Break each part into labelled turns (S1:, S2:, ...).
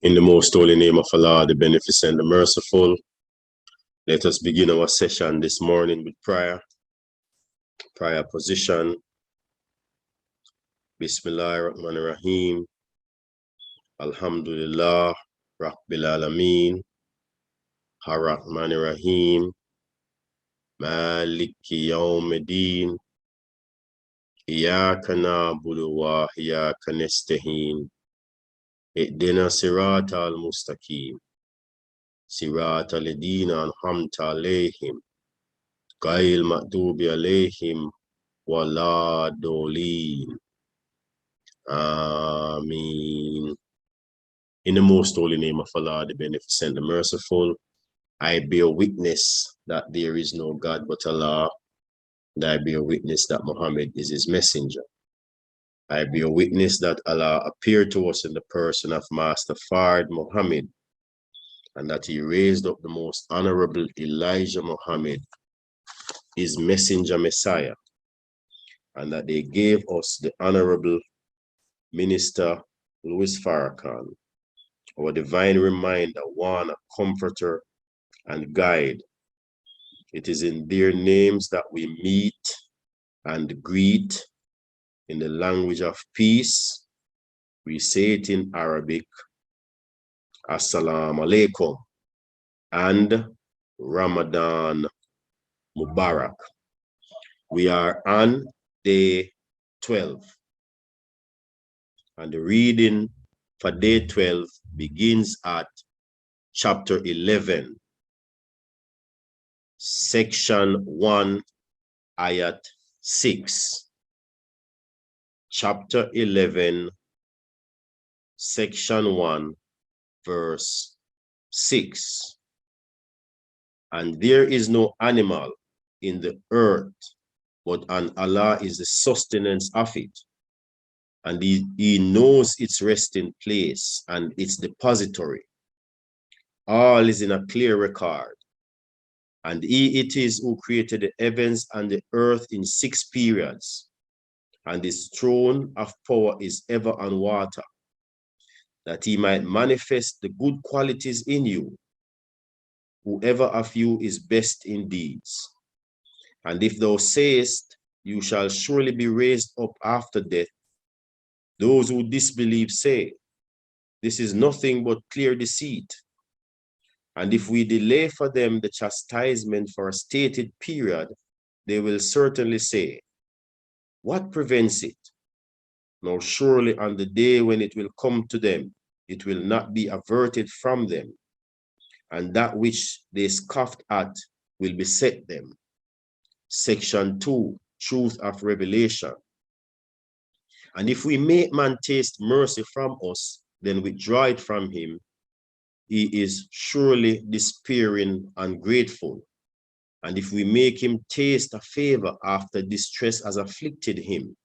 S1: In the most holy name of Allah, the beneficent, the merciful, let us begin our session this morning with prayer. Prayer position. Bismillahirrahmanirrahim. Alhamdulillah, Rabbil Alameen, Ar-Rahmanirrahim, Maliki Yawmiddin, Iyaka na'budu wa iyaka nasta'in, Ihdina siratal mustaqim, siratal ladina an'amta alayhim, ghayril maghdubi alayhim wala dolin. Ameen. In the most holy name of Allah, the beneficent, the merciful, I bear witness that there is no God but Allah, and I bear witness that Muhammad is his messenger. I bear witness that Allah appeared to us in the person of Master Fard Muhammad, and that he raised up the most honorable Elijah Muhammad, his messenger Messiah, and that they gave us the honorable Minister Louis Farrakhan, our divine reminder, warner, comforter, and guide. It is in their names that we meet and greet in the language of peace. We say it in Arabic, Assalamu alaikum, and Ramadan Mubarak. We are on day 12. And the reading for day 12 begins at chapter 11, section 1, ayat 6. Chapter 11, section 1, verse 6. And there is no animal in the earth, but on Allah is the sustenance of it. And he knows its resting place and its depository. All is in a clear record. And he it is who created the heavens and the earth in 6 periods. And his throne of power is ever on water, that he might manifest the good qualities in you. Whoever of you is best in deeds. And if thou sayest, you shall surely be raised up after death, those who disbelieve say, this is nothing but clear deceit. And if we delay for them the chastisement for a stated period, they will certainly say, what prevents it? Now surely on the day when it will come to them, it will not be averted from them, and that which they scoffed at will beset them. Section 2, Truth of Revelation. And if we make man taste mercy from us, then withdraw it from him, he is surely despairing and grateful. And if we make him taste a favor after distress has afflicted him,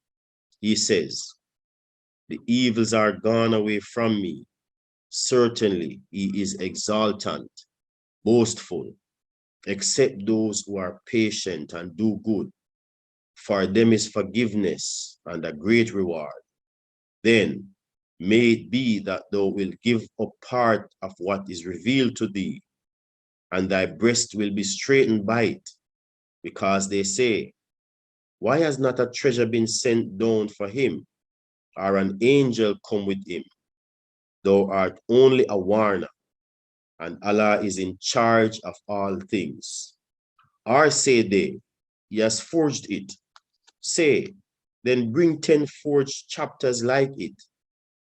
S1: he says, the evils are gone away from me. Certainly he is exultant, boastful, except those who are patient and do good. For them is forgiveness and a great reward. Then may it be that thou wilt give up part of what is revealed to thee, and thy breast will be straightened by it, because they say, why has not a treasure been sent down for him, or an angel come with him? Thou art only a warner, and Allah is in charge of all things. Or say they, he has forged it. Say, then bring 10 forged chapters like it,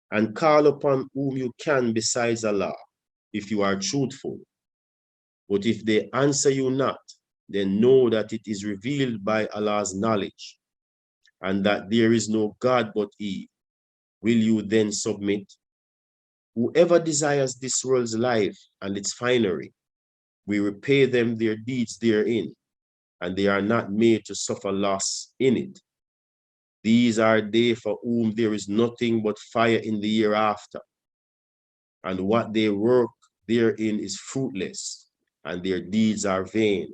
S1: and call upon whom you can besides Allah, if you are truthful. But if they answer you not, then know that it is revealed by Allah's knowledge, and that there is no God but He. Will you then submit? Whoever desires this world's life and its finery, we repay them their deeds therein, and they are not made to suffer loss in it. These are they for whom there is nothing but fire in the hereafter, and what they work therein is fruitless, and their deeds are vain.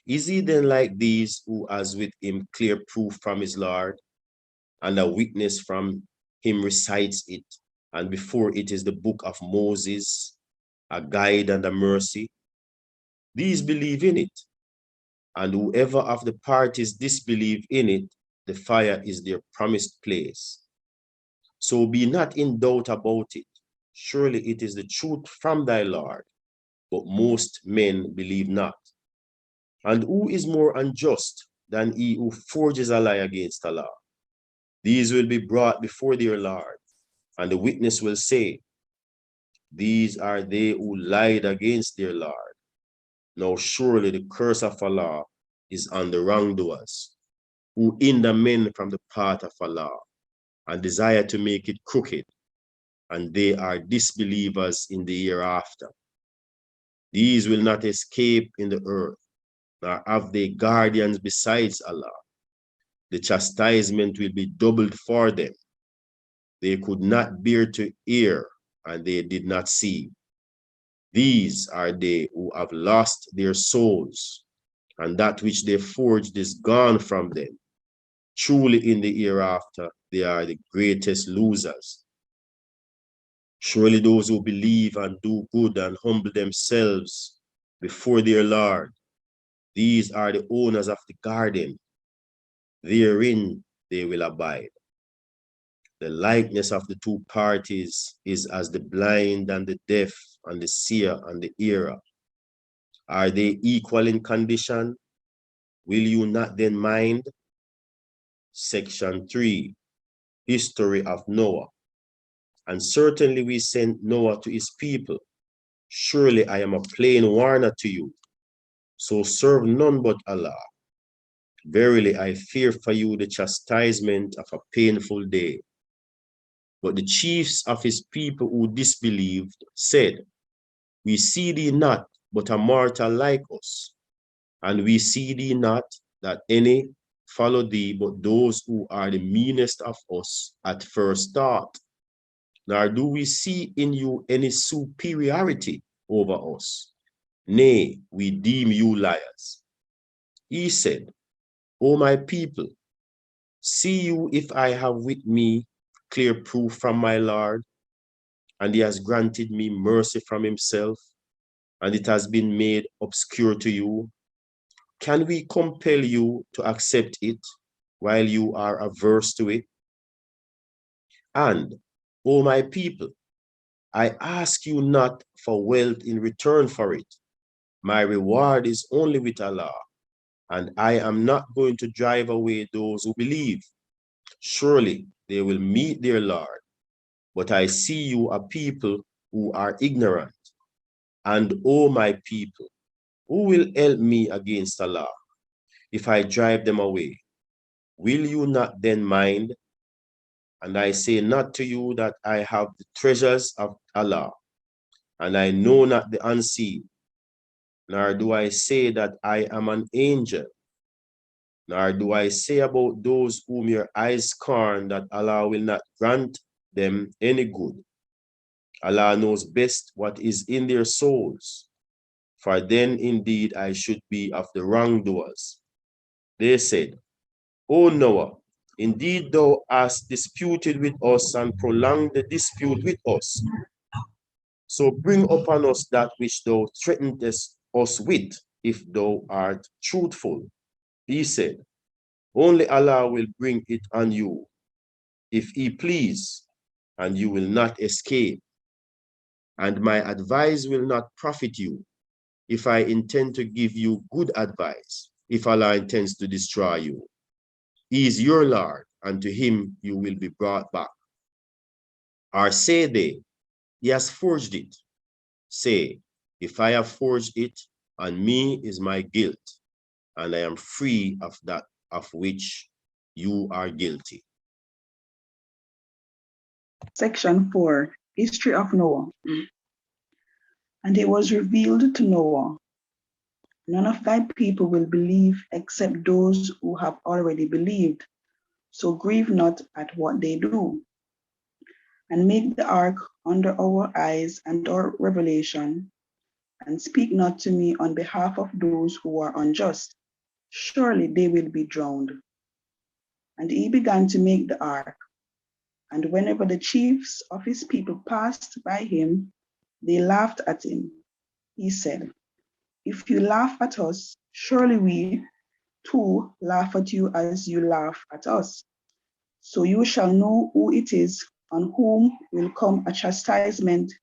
S1: Is he then like these who has with him clear proof from his Lord, and a witness from him recites it, and before it is the book of Moses, a guide and a mercy. These believe in it, and whoever of the parties disbelieve in it, the fire is their promised place. So be not in doubt about it. Surely it is the truth from thy Lord, but most men believe not. And who is more unjust than he who forges a lie against Allah? These will be brought before their Lord, and the witness will say, these are they who lied against their Lord. Now surely the curse of Allah is on the wrongdoers, who hinder men from the path of Allah, and desire to make it crooked, and they are disbelievers in the hereafter. These will not escape in the earth, nor have they guardians besides Allah. The chastisement will be doubled for them. They could not bear to hear, and they did not see. These are they who have lost their souls, and that which they forged is gone from them. Truly in the hereafter, they are the greatest losers. Surely those who believe and do good and humble themselves before their Lord, these are the owners of the garden. Therein they will abide. The likeness of the two parties is as the blind and the deaf and the seer and the hearer. Are they equal in condition? Will you not then mind? Section 3, History of Noah. And certainly we sent Noah to his people. Surely I am a plain warner to you. So serve none but Allah. Verily I fear for you the chastisement of a painful day. But the chiefs of his people who disbelieved said, we see thee not, but a mortal like us. And we see thee not, that any follow thee, but those who are the meanest of us at first thought. Nor do we see in you any superiority over us. Nay, we deem you liars. He said, O my people, see you if I have with me clear proof from my Lord, and he has granted me mercy from himself, and it has been made obscure to you. Can we compel you to accept it while you are averse to it? And, O my people, I ask you not for wealth in return for it. My reward is only with Allah, and I am not going to drive away those who believe. Surely they will meet their Lord, but I see you a people who are ignorant. And O my people, who will help me against Allah? If I drive them away, will you not then mind? And I say not to you that I have the treasures of Allah, and I know not the unseen, nor do I say that I am an angel, nor do I say about those whom your eyes scorn that Allah will not grant them any good. Allah knows best what is in their souls, for then indeed I should be of the wrongdoers. They said, O Noah, indeed thou hast disputed with us and prolonged the dispute with us. So bring upon us that which thou threatenest us with, if thou art truthful. He said, only Allah will bring it on you, if he please, and you will not escape. And my advice will not profit you, if I intend to give you good advice, if Allah intends to destroy you. He is your Lord, and to him you will be brought back. Or say they, he has forged it. Say, if I have forged it, on me is my guilt, and I am free of that of which you are guilty.
S2: Section 4, History of Noah. And it was revealed to Noah, none of thy people will believe except those who have already believed. So grieve not at what they do. And make the ark under our eyes and our revelation, and speak not to me on behalf of those who are unjust. Surely they will be drowned. And he began to make the ark. And whenever the chiefs of his people passed by him, they laughed at him. He said, "If you laugh at us, surely we too laugh at you as you laugh at us. So you shall know who it is on whom will come a chastisement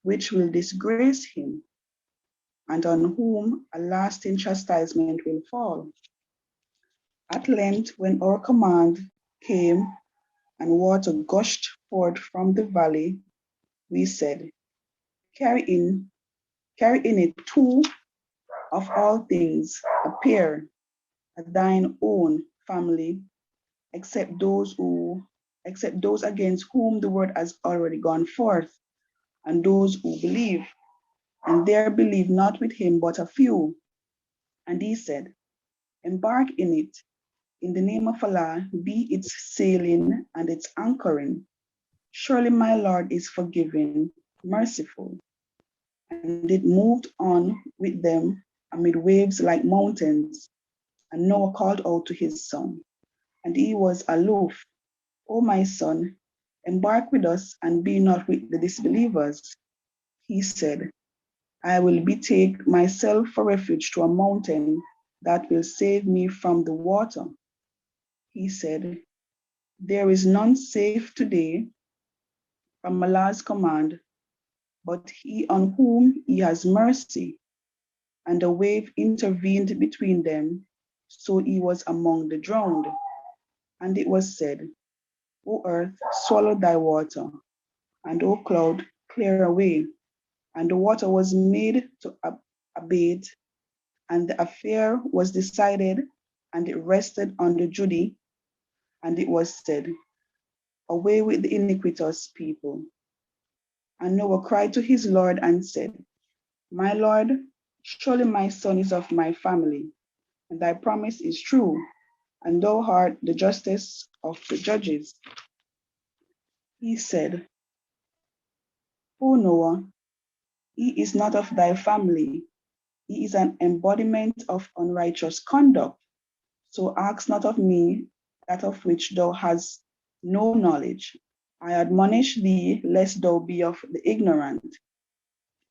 S2: which will disgrace him, and on whom a lasting chastisement will fall." At length, when our command came and water gushed forth from the valley, we said, carry in, carry in it two of all things, a pair, a thine own family, except those against whom the word has already gone forth, and those who believe. And there believe not with him but a few. And he said, embark in it, in the name of Allah, be its sailing and its anchoring. Surely my Lord is forgiving, merciful. And it moved on with them amid waves like mountains. And Noah called out to his son, and he was aloof. O my son, embark with us and be not with the disbelievers. He said, I will betake myself for refuge to a mountain that will save me from the water. He said, there is none safe today from Allah's command, but he on whom he has mercy. And a wave intervened between them, so he was among the drowned. And it was said, O earth, swallow thy water, and O cloud, clear away. And the water was made to abate, and the affair was decided, and it rested on the Judy, and it was said, away with the iniquitous people. And Noah cried to his Lord and said, my Lord, surely my son is of my family, and thy promise is true, and thou art the justice of the judges. He said, O Noah, he is not of thy family, he is an embodiment of unrighteous conduct. So ask not of me that of which thou hast no knowledge. I admonish thee, lest thou be of the ignorant.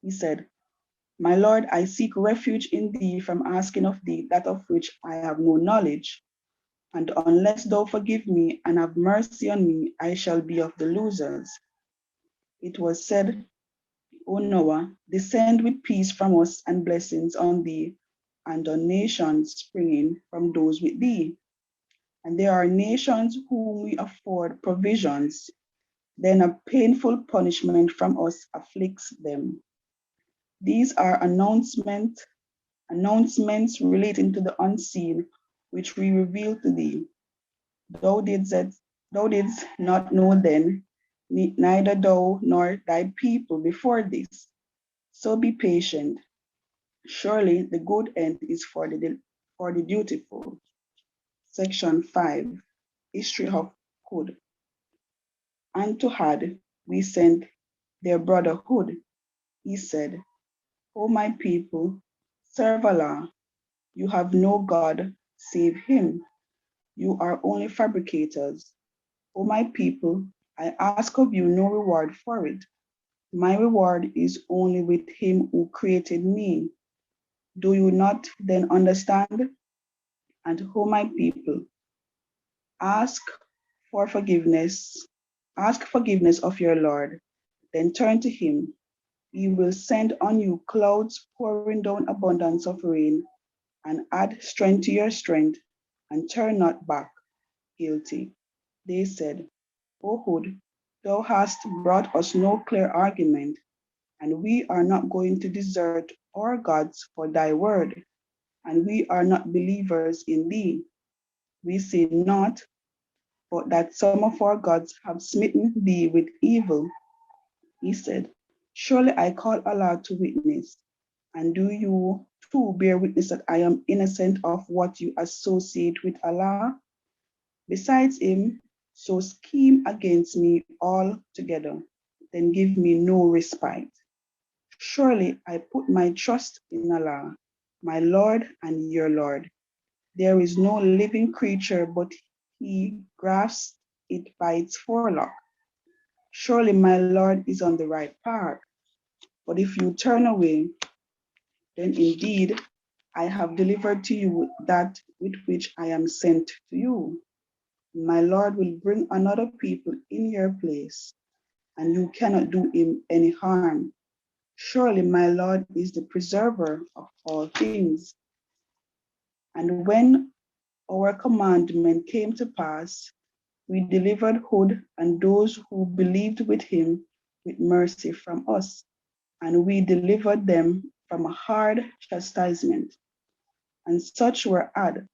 S2: He said, my Lord, I seek refuge in thee from asking of thee that of which I have no knowledge. And unless thou forgive me and have mercy on me, I shall be of the losers. It was said, O Noah, descend with peace from us and blessings on thee and on nations springing from those with thee. And there are nations whom we afford provisions, then a painful punishment from us afflicts them. These are announcements relating to the unseen, which we reveal to thee. Thou didst not know then, neither thou nor thy people before this. So be patient. Surely the good end is for the dutiful. Section 5, History of Hud. And to Had we sent their brotherhood. He said, O my people, serve Allah. You have no God save him. You are only fabricators. O my people, I ask of you no reward for it. My reward is only with him who created me. Do you not then understand? And O my people, ask for forgiveness. Ask forgiveness of your Lord, then turn to him. He will send on you clouds pouring down abundance of rain and add strength to your strength and turn not back guilty. They said, O Hud, thou hast brought us no clear argument, and we are not going to desert our gods for thy word, and we are not believers in thee. We say not, but that some of our gods have smitten thee with evil. He said, surely I call Allah to witness, and do you too bear witness that I am innocent of what you associate with Allah? Besides him, so scheme against me all together, then give me no respite. Surely I put my trust in Allah, my Lord and your Lord. There is no living creature but he grasps it by its forelock. Surely my Lord is on the right path. But if you turn away, then indeed I have delivered to you that with which I am sent to you. My Lord will bring another people in your place, and you cannot do him any harm. Surely my Lord is the preserver of all things. And when our commandment came to pass, we delivered Hud and those who believed with him with mercy from us, and we delivered them from a hard chastisement. And such were Ad.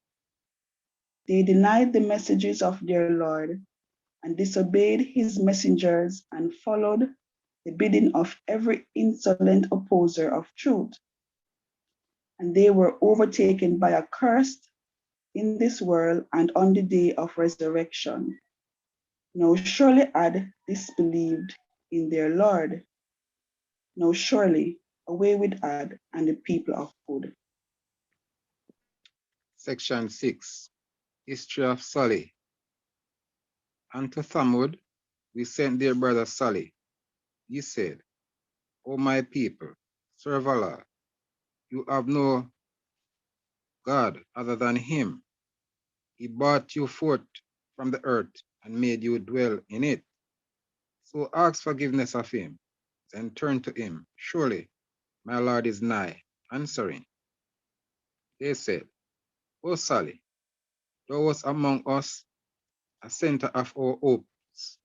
S2: They denied the messages of their Lord and disobeyed his messengers and followed the bidding of every insolent opposer of truth. And they were overtaken by a curse in this world and on the day of resurrection. Now surely Ad disbelieved in their Lord. Now surely away with Ad and the people of Hud.
S3: Section 6. History of Salih. And to Thamud we sent their brother Salih. He said, O my people, serve Allah. You have no God other than him. He brought you forth from the earth and made you dwell in it. So ask forgiveness of him, and turn to him. Surely my Lord is nigh, answering. They said, O Salih, thou wast among us a center of our hopes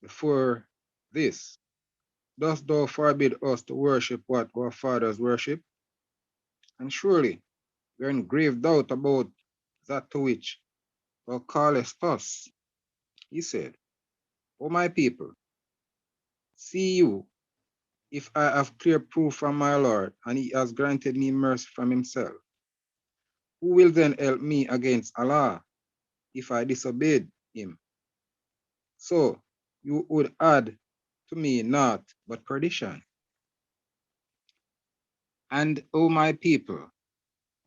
S3: before this. Dost thou forbid us to worship what our fathers worship? And surely we are in grave doubt about that to which thou callest us. He said, O my people, see you, if I have clear proof from my Lord, and he has granted me mercy from himself, who will then help me against Allah if I disobeyed him? So you would add to me naught but perdition. And O my people,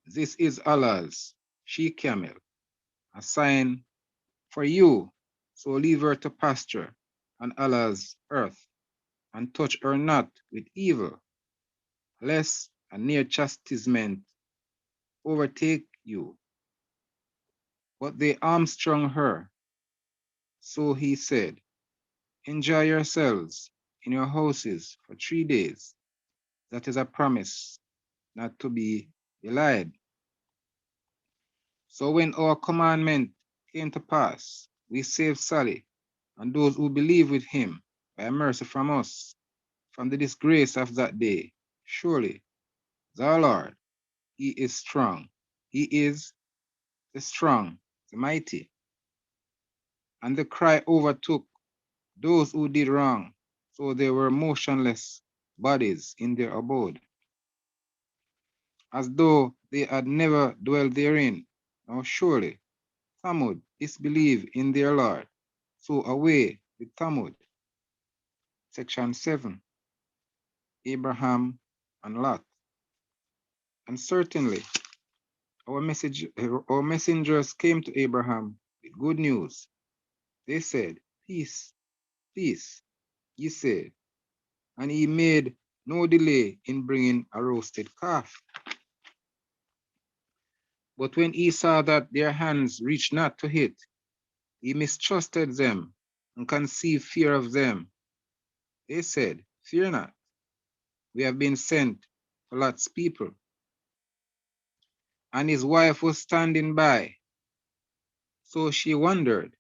S3: this is Allah's she-camel, a sign for you. So leave her to pasture on Allah's earth, and touch her not with evil, lest a near chastisement overtake you. But they armstrong her. So he said, enjoy yourselves in your houses for 3 days. That is a promise not to be belied. So when our commandment came to pass, we saved Salih and those who believe with him by mercy from us, from the disgrace of that day. Surely the Lord, he is strong. He is the strong, the mighty. And the cry overtook those who did wrong, so they were motionless bodies in their abode, as though they had never dwelt therein. Now surely Thamud disbelieve in their Lord, so away with Thamud. Section 7. Abraham and Lot. And certainly our messengers came to Abraham with good news. They said, peace, peace, he said, and he made no delay in bringing a roasted calf. But when he saw that their hands reached not to it, he mistrusted them and conceived fear of them. They said, fear not, we have been sent to Lot's people. And his wife was standing by, so she wondered.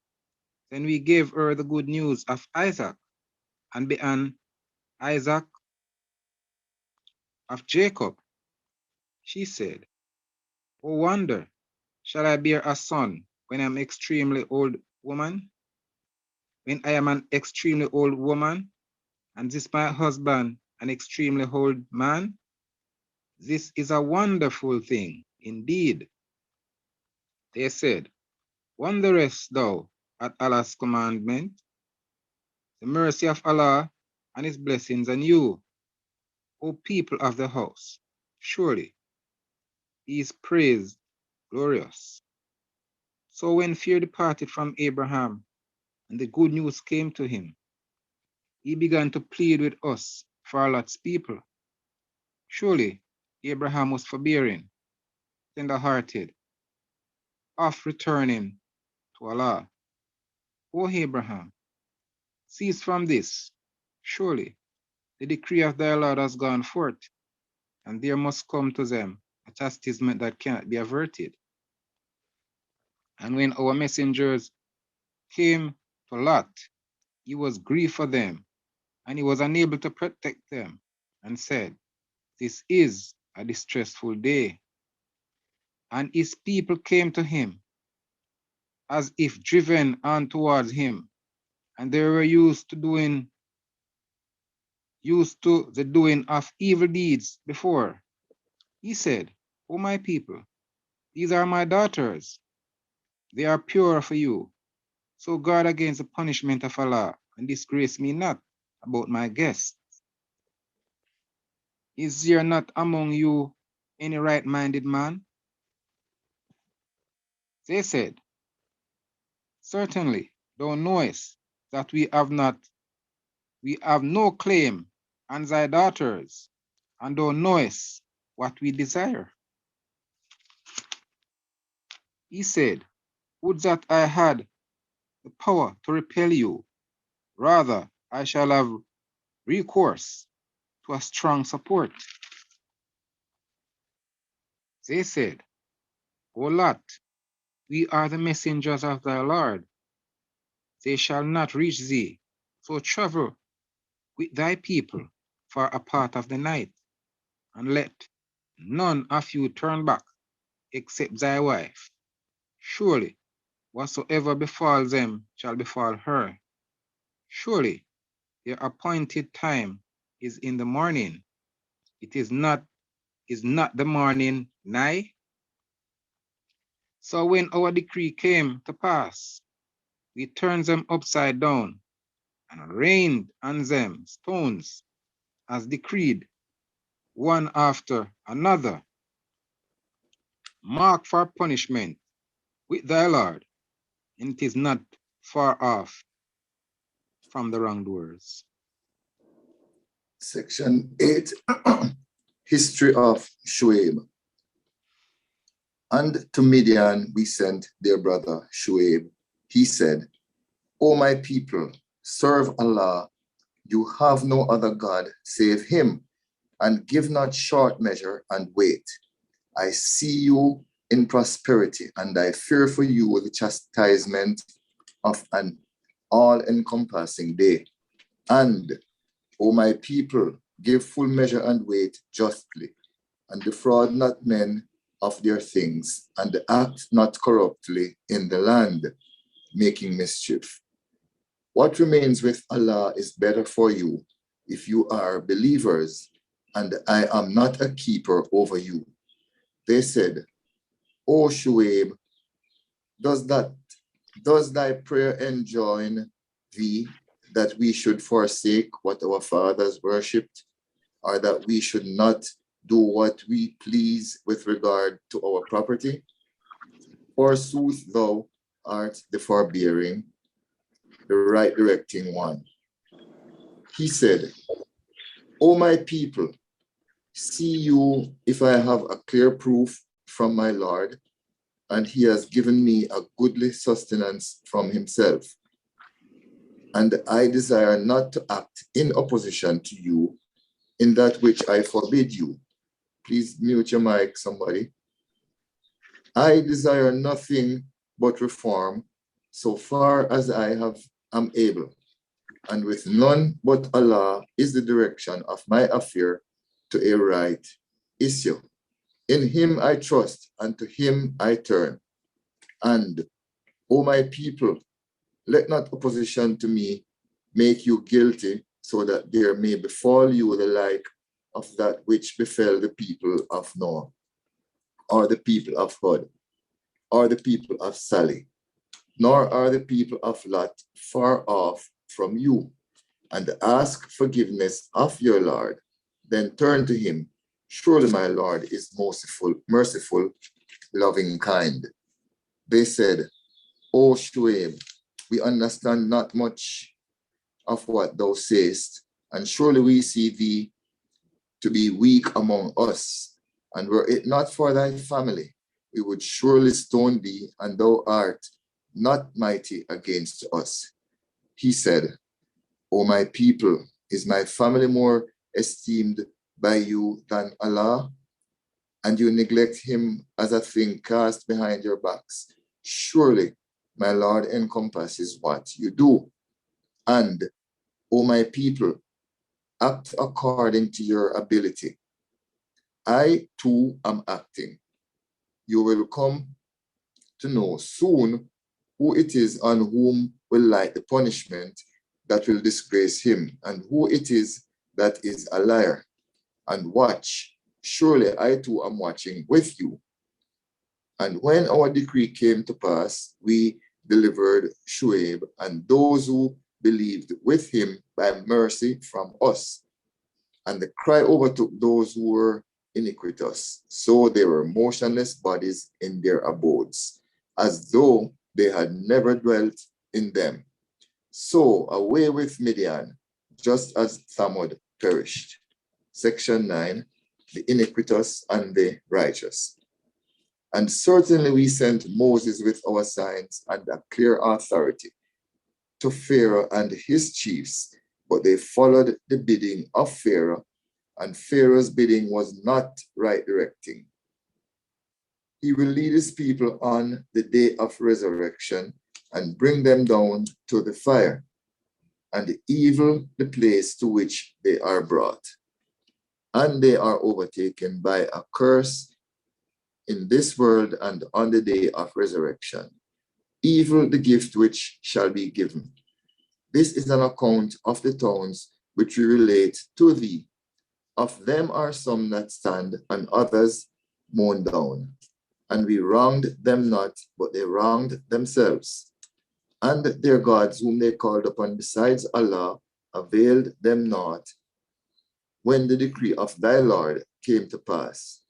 S3: Then we gave her the good news of Isaac, and began Isaac of Jacob. She said, O wonder, shall I bear a son when I am extremely old woman? When I am an extremely old woman, and this my husband, an extremely old man? This is a wonderful thing indeed. They said, wonderest thou at Allah's commandment, the mercy of Allah and his blessings on you, O people of the house. Surely he is praised, glorious. So when fear departed from Abraham, and the good news came to him, he began to plead with us for Lot's people. Surely Abraham was forbearing, tender-hearted, of returning to Allah. O Abraham, cease from this. Surely the decree of thy Lord has gone forth, and there must come to them a chastisement that cannot be averted. And when our messengers came to Lot, he was grieved for them, and he was unable to protect them, and said, this is a distressful day. And his people came to him as if driven on towards him, and they were used to the doing of evil deeds before. He said, O my people, these are my daughters. They are pure for you. So guard against the punishment of Allah, and disgrace me not about my guests. Is there not among you any right-minded man? They said, certainly thou knowest that we have no claim on thy daughters, and thou knowest what we desire. He said, would that I had the power to repel you. Rather, I shall have recourse to a strong support. They said, O Lot, we are the messengers of thy Lord. They shall not reach thee, so travel with thy people for a part of the night, and let none of you turn back except thy wife. Surely whatsoever befalls them shall befall her. Surely their appointed time is in the morning. Is not the morning nigh? So when our decree came to pass, we turned them upside down and rained on them stones as decreed, one after another. Mark for punishment with thy Lord, and it is not far off from the wrongdoers.
S4: Section 8, History of Shuaib. And to Midian we sent their brother Shuaib. He said, O my people, serve Allah. You have no other God save him, and give not short measure and wait. I see you in prosperity, and I fear for you the chastisement of an all-encompassing day. And, O my people, give full measure and wait justly, and defraud not men of their things, and act not corruptly in the land, making mischief. What remains with Allah is better for you if you are believers, and I am not a keeper over you. They said, O Shuaib, does thy prayer enjoin thee that we should forsake what our fathers worshipped, or that we should not do what we please with regard to our property? Forsooth, thou art the forbearing, the right directing one. He said, O my people, see you if I have a clear proof from my Lord, and he has given me a goodly sustenance from himself. And I desire not to act in opposition to you in that which I forbid you. Please mute your mic, somebody. I desire nothing but reform so far as I am able, and with none but Allah is the direction of my affair to a right issue. In him I trust, and to him I turn. And, O my people, let not opposition to me make you guilty, so that there may befall you the like of that which befell the people of Noah, or the people of Hud, or the people of Salih. Nor are the people of Lot far off from you. And ask forgiveness of your Lord, then turn to him. Surely my Lord is merciful, loving, kind. They said, O Shuaib, we understand not much of what thou sayest, and surely we see thee to be weak among us. And were it not for thy family, we would surely stone thee, and thou art not mighty against us. He said, O my people, is my family more esteemed by you than Allah? And you neglect him as a thing cast behind your backs. Surely my Lord encompasses what you do. And, O my people, act according to your ability. I too am acting. You will come to know soon who it is on whom will light the punishment that will disgrace him, and who it is that is a liar. And watch, surely I too am watching with you. And when our decree came to pass, we delivered Shuaib and those who believed with him by mercy from us. And the cry overtook those who were iniquitous. So they were motionless bodies in their abodes, as though they had never dwelt in them. So away with Midian, just as Thamud perished. Section 9, the iniquitous and the righteous. And certainly we sent Moses with our signs and a clear authority to Pharaoh and his chiefs, but they followed the bidding of Pharaoh, and Pharaoh's bidding was not right directing. He will lead his people on the day of resurrection and bring them down to the fire, and evil the place to which they are brought. And they are overtaken by a curse in this world and on the day of resurrection. Evil the gift which shall be given. This is an account of the towns which we relate to thee. Of them are some that stand, and others mown down. And we wronged them not, but they wronged themselves. And their gods whom they called upon besides Allah availed them not when the decree of thy Lord came to pass,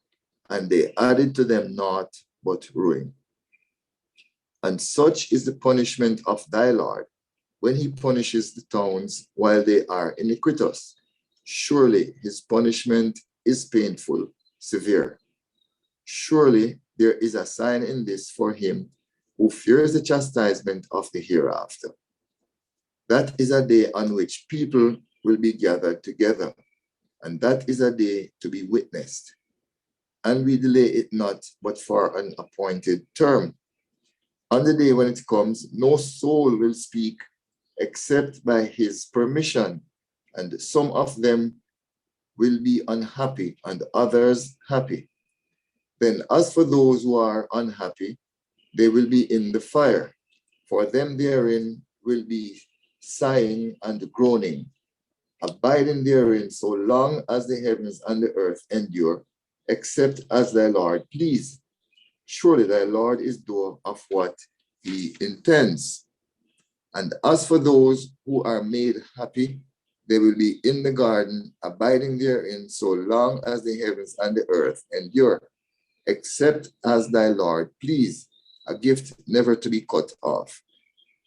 S4: and they added to them naught but ruin. And such is the punishment of thy Lord when he punishes the towns while they are iniquitous. Surely his punishment is painful, severe. Surely there is a sign in this for him who fears the chastisement of the hereafter. That is a day on which people will be gathered together, and that is a day to be witnessed. And we delay it not, but for an appointed term. On the day when it comes, no soul will speak except by his permission, and some of them will be unhappy and others happy. Then as for those who are unhappy, they will be in the fire. For them therein will be sighing and groaning, abiding therein so long as the heavens and the earth endure, except as thy Lord please. Surely thy Lord is doer of what he intends. And as for those who are made happy, they will be in the garden, abiding therein so long as the heavens and the earth endure, except as thy Lord please, a gift never to be cut off.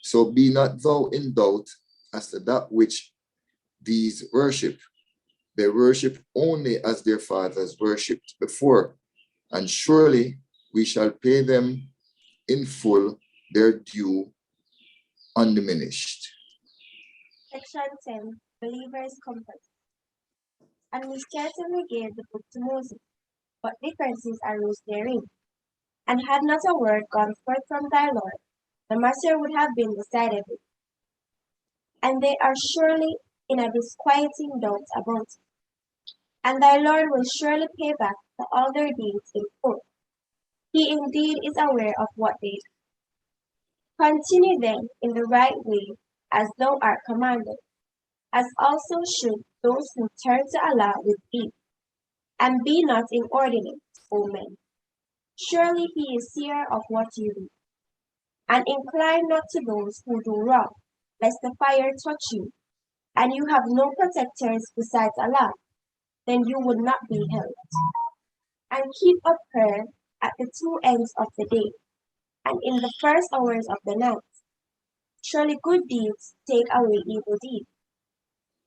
S4: So be not thou in doubt as to that which these worship. They worship only as their fathers worshipped before, and surely we shall pay them in full their due undiminished.
S5: Section 10, Believers' Comfort. And we certainly gave the book to Moses, but differences arose therein. And had not a word gone forth from thy Lord, the matter would have been decidedly. And they are surely in a disquieting doubt about it. And thy Lord will surely pay back to all their deeds in full. He indeed is aware of what they do. Continue then in the right way as thou art commanded, as also should those who turn to Allah with thee. And be not inordinate, O men. Surely he is seer of what you do. And incline not to those who do wrong, lest the fire touch you, and you have no protectors besides Allah, then you would not be helped. And keep up prayer at the two ends of the day, and in the first hours of the night. Surely good deeds take away evil deeds,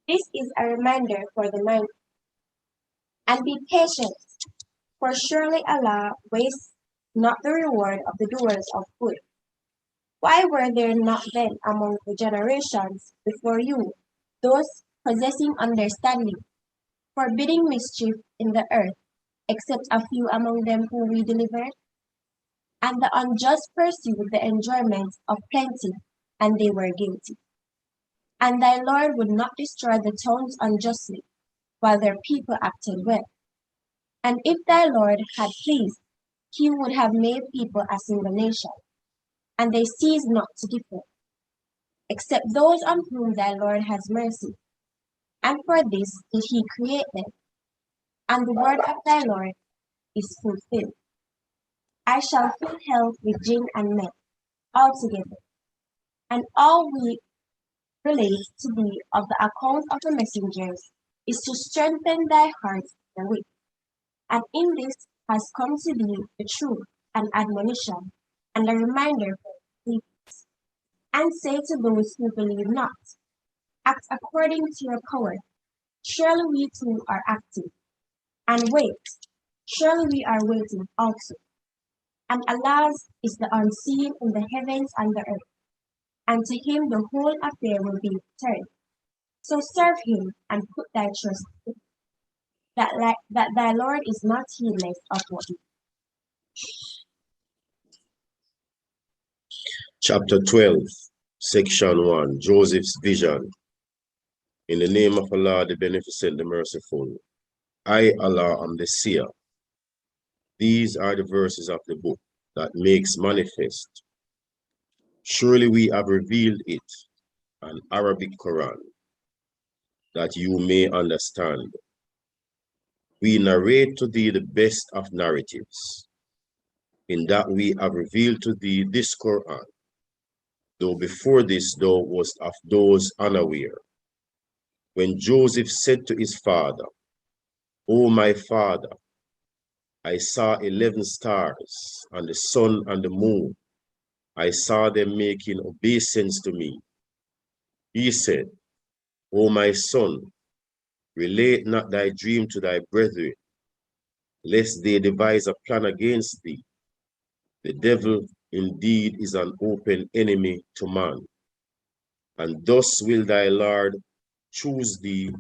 S5: This is a reminder for the mind. And be patient, for surely Allah wastes not the reward of the doers of good. Why were there not then among the generations before you those possessing understanding, forbidding mischief in the earth, except a few among them who we delivered? And the unjust pursued the enjoyment of plenty, and they were guilty. And thy Lord would not destroy the towns unjustly, while their people acted well. And if thy Lord had pleased, he would have made people a single nation, and they cease not to differ, except those on whom thy Lord has mercy. And for this did he create them, and the word of thy Lord is fulfilled. I shall fill hell with jinn and men altogether, and all we relate to thee of the account of the messengers is to strengthen thy heart therewith. And in this has come to thee the truth and admonition, and a reminder for thee. And say to those who believe not, act according to your power. Surely we too are acting. And wait, surely we are waiting also. And Allah's is the unseen in the heavens and the earth, and to him the whole affair will be returned. So serve him and put thy trust in him, that thy Lord is not heedless of what you do.
S1: Chapter 12, Section 1, Joseph's Vision. In the name of Allah, the Beneficent, the Merciful. I, Allah, am the seer. These are the verses of the book that makes manifest. Surely we have revealed it, an Arabic Quran, that you may understand. We narrate to thee the best of narratives, in that we have revealed to thee this Quran, though before this thou wast of those unaware. When Joseph said to his father, O my father, I saw 11 stars, and the sun and the moon. I saw them making obeisance to me. He said, O my son, relate not thy dream to thy brethren, lest they devise a plan against thee. The devil indeed is an open enemy to man. And thus will thy Lord choose thee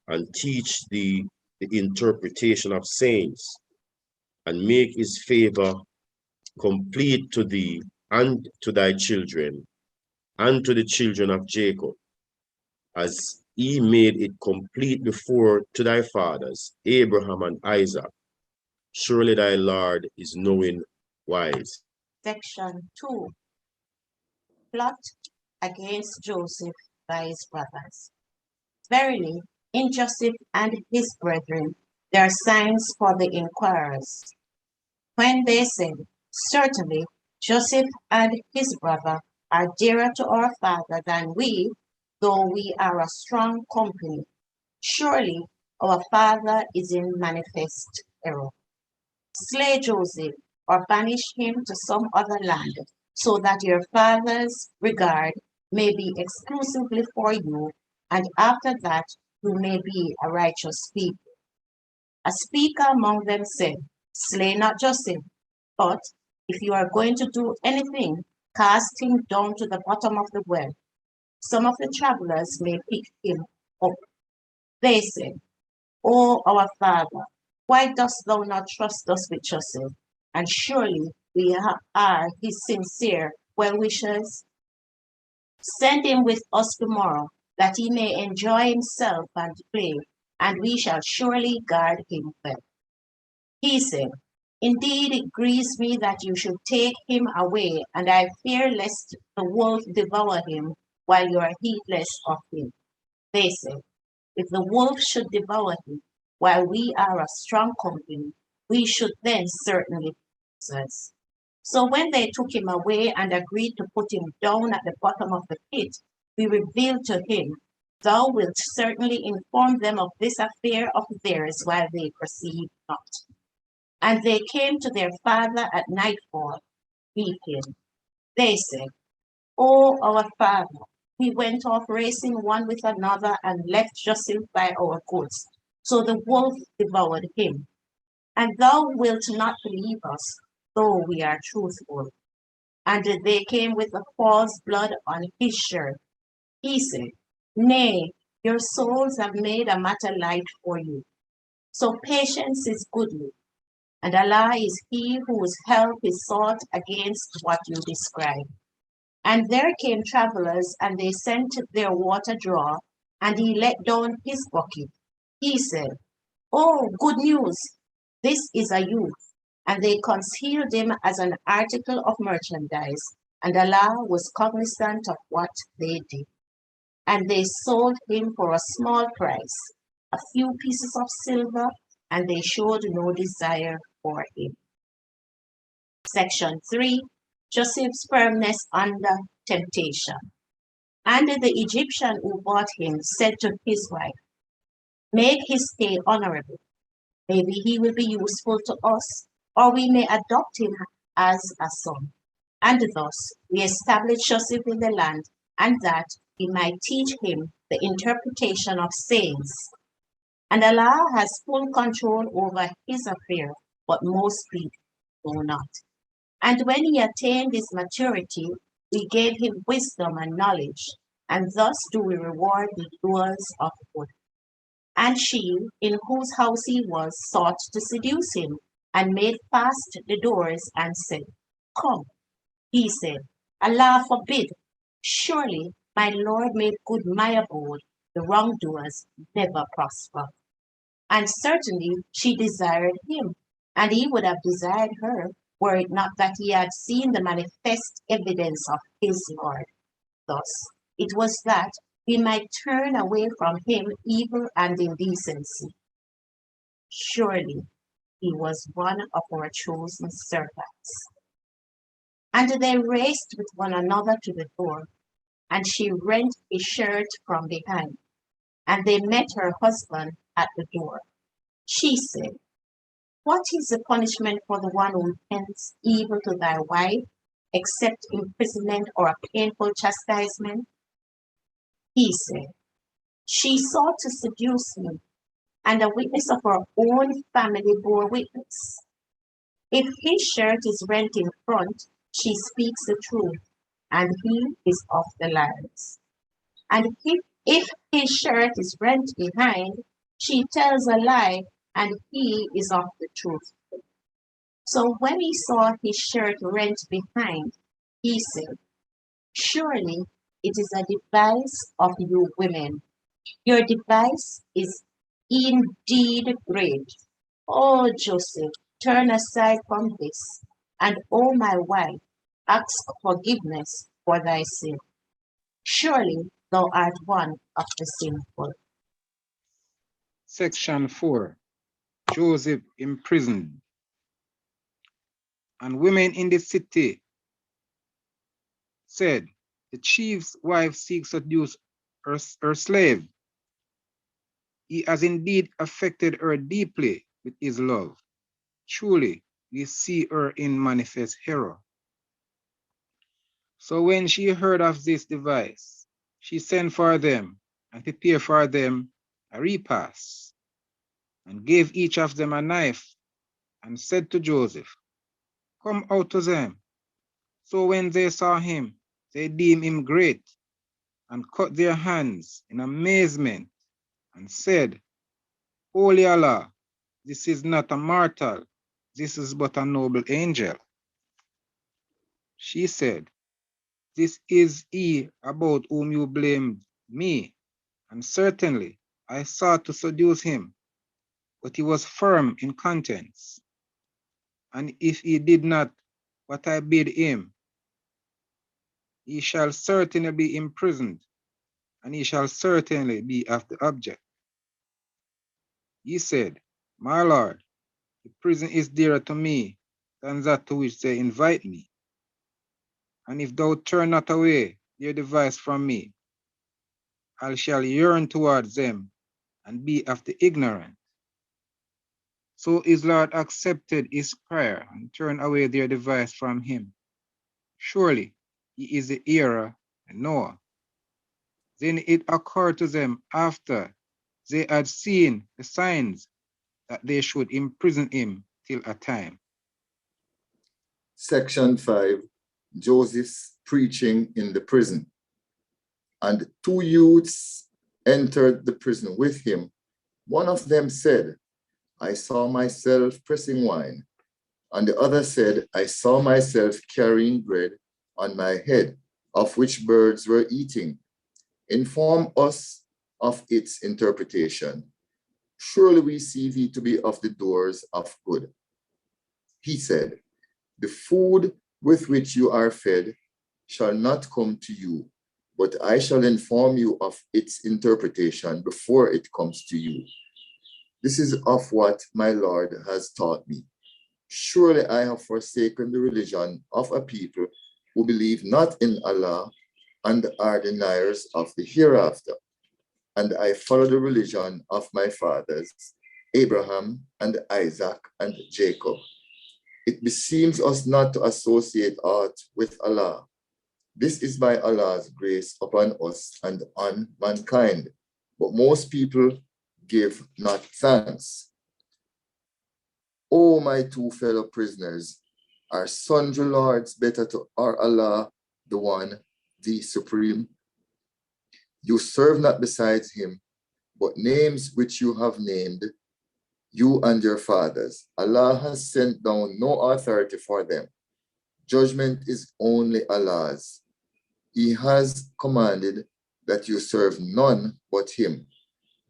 S1: and teach thee the interpretation of sayings, and make his favor complete to thee and to thy children, and to the children of Jacob, as he made it complete before to thy fathers, Abraham and Isaac. Surely thy Lord is knowing wise.
S6: Section 2. Plot against Joseph by his brothers. Verily, in Joseph and his brethren, there are signs for the inquirers. When they said, certainly Joseph and his brother are dearer to our father than we, though we are a strong company. Surely our father is in manifest error. Slay Joseph, or banish him to some other land, so that your father's regard may be exclusively for you, and after that you may be a righteous people. A speaker among them said, slay not Joseph, but if you are going to do anything, cast him down to the bottom of the well. Some of the travelers may pick him up. They said, O our father, why dost thou not trust us with Joseph? And surely we are his sincere well-wishers. Send him with us tomorrow, that he may enjoy himself and play, and we shall surely guard him well. He said, indeed, it grieves me that you should take him away, and I fear lest the wolf devour him while you are heedless of him. They said, if the wolf should devour him while we are a strong company, we should then certainly possess. So when they took him away and agreed to put him down at the bottom of the pit, we revealed to him, thou wilt certainly inform them of this affair of theirs while they perceive not. And they came to their father at nightfall, weeping. They said, O our father, We went off racing one with another and left Joseph by our goats. So the wolf devoured him. And thou wilt not believe us, though we are truthful. And they came with the false blood on his shirt. He said, Nay, your souls have made a matter light for you. So patience is goodly, and Allah is he whose help is sought against what you describe. And there came travelers, and they sent their water drawer, and he let down his bucket. He said, Oh, good news! This is a youth. And they concealed him as an article of merchandise, and Allah was cognizant of what they did. And they sold him for a small price, a few pieces of silver, and they showed no desire for him. Section 3. Joseph's firmness under temptation. And the Egyptian who bought him said to his wife, Make his stay honorable. Maybe he will be useful to us, or we may adopt him as a son. And thus we established Joseph in the land, and that we might teach him the interpretation of sayings. And Allah has full control over his affair, but most people do not. And when he attained his maturity, we gave him wisdom and knowledge, and thus do we reward the doers of good. And she, in whose house he was, sought to seduce him, and made fast the doors, and said, Come. He said, Allah forbid. Surely my Lord made good my abode, the wrongdoers never prosper. And certainly she desired him, and he would have desired her, were it not that he had seen the manifest evidence of his Lord. Thus it was that we might turn away from him evil and indecency. Surely he was one of our chosen servants. And they raced with one another to the door, and she rent his shirt from behind, and they met her husband at the door. She said, What is the punishment for the one who intends evil to thy wife, except imprisonment or a painful chastisement? He said, She sought to seduce me, and a witness of her own family bore witness. If his shirt is rent in front, she speaks the truth, and he is of the lies. And if his shirt is rent behind, she tells a lie, and he is of the truth. So when he saw his shirt rent behind, he said, Surely it is a device of you women. Your device is indeed great. O Joseph, turn aside from this, and O my wife, ask forgiveness for thy sin. Surely thou art one of the sinful.
S3: Section 4. Joseph imprisoned. And women in the city said, The chief's wife seeks to seduce her slave. He has indeed affected her deeply with his love. Truly, we see her in manifest error. So when she heard of this device, she sent for them and prepared for them a repast, and gave each of them a knife, and said to Joseph, Come out to them. So when they saw him, they deemed him great, and cut their hands in amazement, and said, Holy Allah, this is not a mortal, this is but a noble angel. She said, This is he about whom you blamed me, and certainly I sought to seduce him, but he was firm in conscience. And if he did not what I bid him, he shall certainly be imprisoned, and he shall certainly be of the object. He said, My Lord, the prison is dearer to me than that to which they invite me. And if thou turn not away their device from me, I shall yearn towards them and be of the ignorant. So his Lord accepted his prayer and turned away their device from him. Surely he is the hearer and knower. Then it occurred to them after they had seen the signs that they should imprison him till a time.
S4: Section 5, Joseph's preaching in the prison. And 2 youths entered the prison with him. One of them said, I saw myself pressing wine. And the other said, I saw myself carrying bread on my head, of which birds were eating. Inform us of its interpretation. Surely we see thee to be of the doers of good. He said, the food with which you are fed shall not come to you, but I shall inform you of its interpretation before it comes to you. This is of what my Lord has taught me. Surely I have forsaken the religion of a people who believe not in Allah and are deniers of the hereafter. And I follow the religion of my fathers, Abraham and Isaac and Jacob. It beseems us not to associate aught with Allah. This is by Allah's grace upon us and on mankind, but most people give not thanks. O my 2 fellow prisoners, are sundry lords better to our Allah, the one, the supreme? You serve not besides him, but names which you have named, you and your fathers. Allah has sent down no authority for them. Judgment is only Allah's. He has commanded that you serve none but him.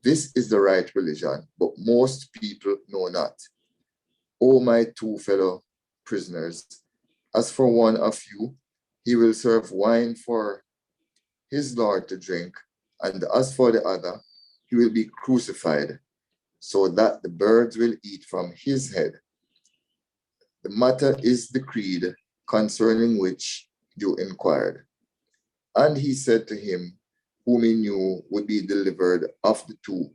S4: This is the right religion, but most people know not. O my 2 fellow prisoners, as for one of you, he will serve wine for his Lord to drink, and as for the other, he will be crucified, so that the birds will eat from his head. The matter is decreed concerning which you inquired. And he said to him, whom he knew would be delivered of the 2,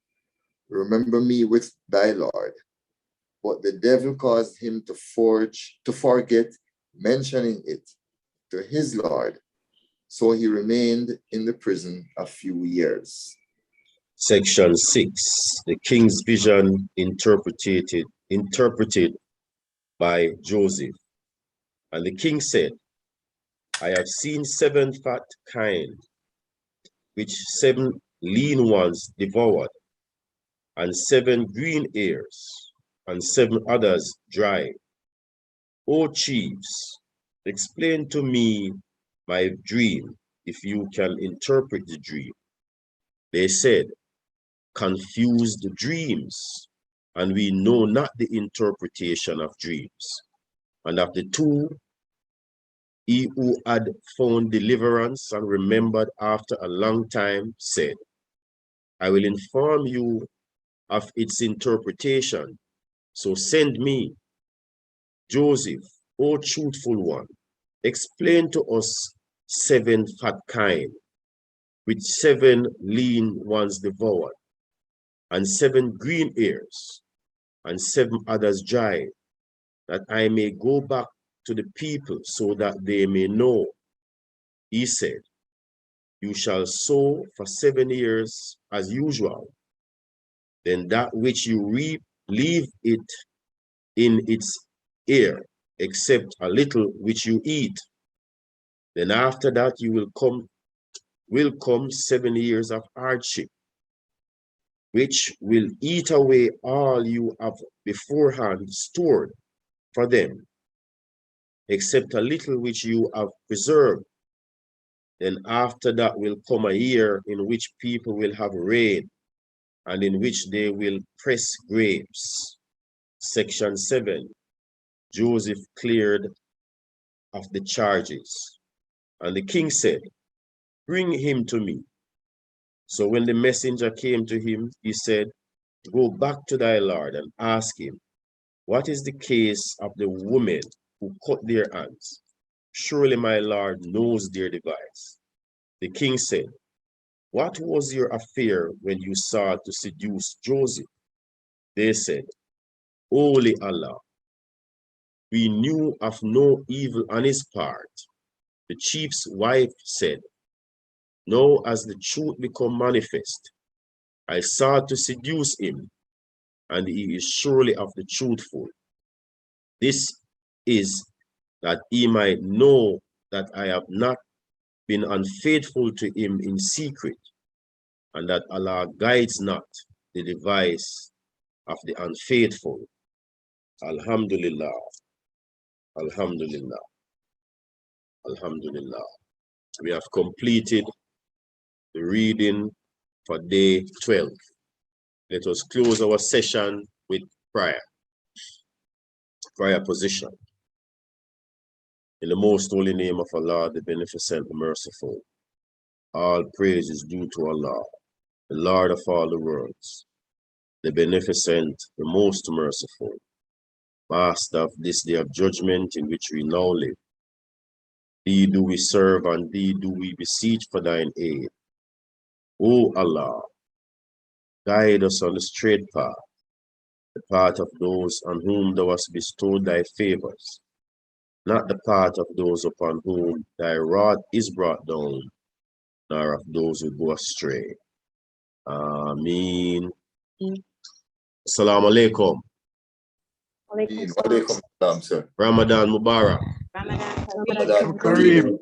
S4: remember me with thy Lord. But the devil caused him to forget mentioning it to his Lord. So he remained in the prison a few years.
S1: Section 6, the king's vision interpreted by Joseph. And the king said, I have seen 7 fat kine, which 7 lean ones devoured, and 7 green ears, and 7 others dry. O chiefs, explain to me my dream, if you can interpret the dream. They said, confused dreams, and we know not the interpretation of dreams. And of the 2, he who had found deliverance and remembered after a long time said, I will inform you of its interpretation. So send me, Joseph, O truthful one, explain to us 7 fat kine, which 7 lean ones devoured, and 7 green ears, and 7 others dry, that I may go back to the people so that they may know. He said, you shall sow for 7 years as usual. Then that which you reap, leave it in its ear, except a little which you eat. Then after that you will come 7 years of hardship, which will eat away all you have beforehand stored for them, except a little which you have preserved. Then after that will come a year in which people will have rain, and in which they will press grapes. Section 7, Joseph cleared of the charges. And the king said, bring him to me. So when the messenger came to him, he said, go back to thy Lord and ask him, what is the case of the women who cut their hands? Surely my Lord knows their device. The king said, what was your affair when you sought to seduce Joseph? They said, Holy Allah, we knew of no evil on his part. The chief's wife said, Now as the truth become manifest, I sought to seduce him, and he is surely of the truthful. This is that he might know that I have not been unfaithful to him in secret, and that Allah guides not the device of the unfaithful. Alhamdulillah, Alhamdulillah, Alhamdulillah. We have completed the reading for day 12. Let us close our session with prayer. Prayer position. In the most holy name of Allah, the beneficent, the merciful. All praise is due to Allah, the Lord of all the worlds, the beneficent, the most merciful, Master of this day of judgment in which we now live. Thee do we serve, and thee do we beseech for thine aid. O Allah, guide us on the straight path, the path of those on whom thou hast bestowed thy favors, not the path of those upon whom thy rod is brought down, nor of those who go astray. Ameen. Assalamu alaikum.
S4: Walaikum salam, sir.
S1: Ramadan Mubarak.
S6: Ramadan
S4: Ramadan
S3: Kareem.